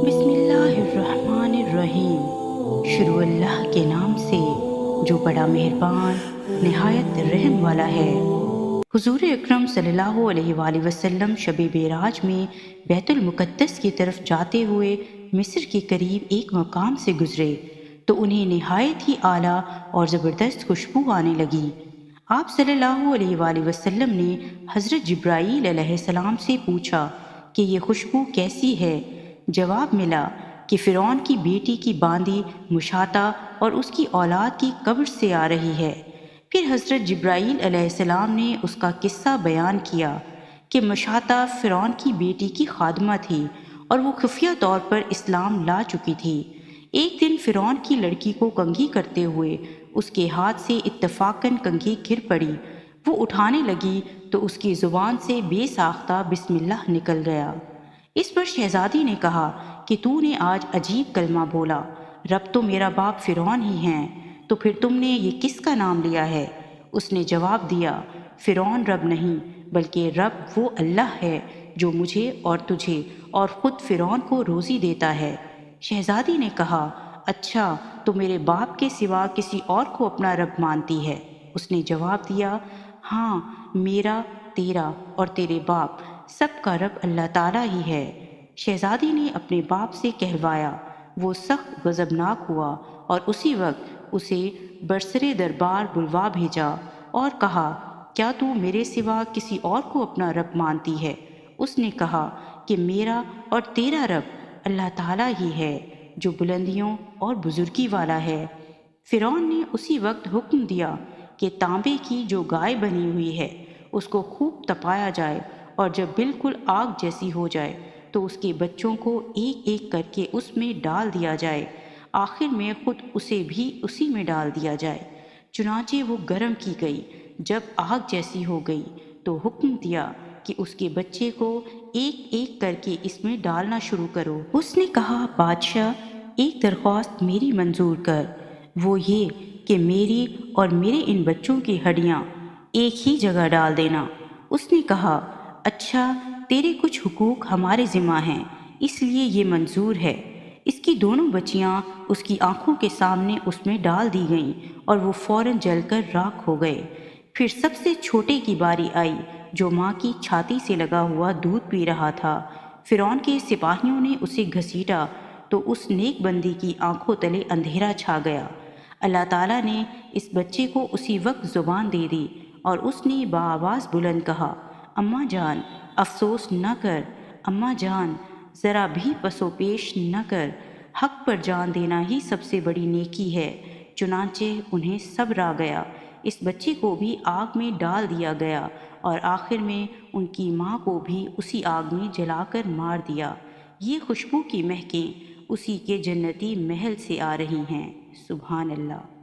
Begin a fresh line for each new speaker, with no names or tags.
بسم اللہ الرحمن الرحیم۔ شروع اللہ کے نام سے جو بڑا مہربان نہایت رحم والا ہے۔ حضور اکرم صلی اللہ علیہ وآلہ وسلم شب معراج میں بیت المقدس کی طرف جاتے ہوئے مصر کے قریب ایک مقام سے گزرے تو انہیں نہایت ہی اعلیٰ اور زبردست خوشبو آنے لگی۔ آپ صلی اللہ علیہ وآلہ وسلم نے حضرت جبرائیل علیہ السلام سے پوچھا کہ یہ خوشبو کیسی ہے؟ جواب ملا کہ فرعون کی بیٹی کی باندی مشاطہ اور اس کی اولاد کی قبر سے آ رہی ہے۔ پھر حضرت جبرائیل علیہ السلام نے اس کا قصہ بیان کیا کہ مشاطہ فرعون کی بیٹی کی خادمہ تھی اور وہ خفیہ طور پر اسلام لا چکی تھی۔ ایک دن فرعون کی لڑکی کو کنگھی کرتے ہوئے اس کے ہاتھ سے اتفاقاً کنگھی گر پڑی۔ وہ اٹھانے لگی تو اس کی زبان سے بے ساختہ بسم اللہ نکل گیا۔ اس پر شہزادی نے کہا کہ تو نے آج عجیب کلمہ بولا، رب تو میرا باپ فرعون ہی ہیں، تو پھر تم نے یہ کس کا نام لیا ہے؟ اس نے جواب دیا، فرعون رب نہیں بلکہ رب وہ اللہ ہے جو مجھے اور تجھے اور خود فرعون کو روزی دیتا ہے۔ شہزادی نے کہا، اچھا تو میرے باپ کے سوا کسی اور کو اپنا رب مانتی ہے؟ اس نے جواب دیا، ہاں، میرا، تیرا اور تیرے باپ سب کا رب اللہ تعالیٰ ہی ہے۔ شہزادی نے اپنے باپ سے کہلوایا۔ وہ سخت غضبناک ہوا اور اسی وقت اسے برسر دربار بلوا بھیجا اور کہا، کیا تو میرے سوا کسی اور کو اپنا رب مانتی ہے؟ اس نے کہا کہ میرا اور تیرا رب اللہ تعالیٰ ہی ہے جو بلندیوں اور بزرگی والا ہے۔ فرعون نے اسی وقت حکم دیا کہ تانبے کی جو گائے بنی ہوئی ہے اس کو خوب تپایا جائے اور جب بالکل آگ جیسی ہو جائے تو اس کے بچوں کو ایک ایک کر کے اس میں ڈال دیا جائے، آخر میں خود اسے بھی اسی میں ڈال دیا جائے۔ چنانچہ وہ گرم کی گئی۔ جب آگ جیسی ہو گئی تو حکم دیا کہ اس کے بچے کو ایک ایک کر کے اس میں ڈالنا شروع کرو۔ اس نے کہا، بادشاہ ایک درخواست میری منظور کر، وہ یہ کہ میری اور میرے ان بچوں کی ہڈیاں ایک ہی جگہ ڈال دینا۔ اس نے کہا، اچھا، تیرے کچھ حقوق ہمارے ذمہ ہیں اس لیے یہ منظور ہے۔ اس کی دونوں بچیاں اس کی آنکھوں کے سامنے اس میں ڈال دی گئیں اور وہ فوراً جل کر راکھ ہو گئے۔ پھر سب سے چھوٹے کی باری آئی جو ماں کی چھاتی سے لگا ہوا دودھ پی رہا تھا۔ فرعون کے سپاہیوں نے اسے گھسیٹا تو اس نیک بندی کی آنکھوں تلے اندھیرا چھا گیا۔ اللہ تعالیٰ نے اس بچے کو اسی وقت زبان دے دی اور اس نے بآواز بلند کہا، اماں جان افسوس نہ کر، اماں جان ذرا بھی پس و پیش نہ کر، حق پر جان دینا ہی سب سے بڑی نیکی ہے۔ چنانچہ انہیں صبر آ گیا، اس بچے کو بھی آگ میں ڈال دیا گیا اور آخر میں ان کی ماں کو بھی اسی آگ میں جلا کر مار دیا۔ یہ خوشبو کی مہکیں اسی کے جنتی محل سے آ رہی ہیں۔ سبحان اللہ۔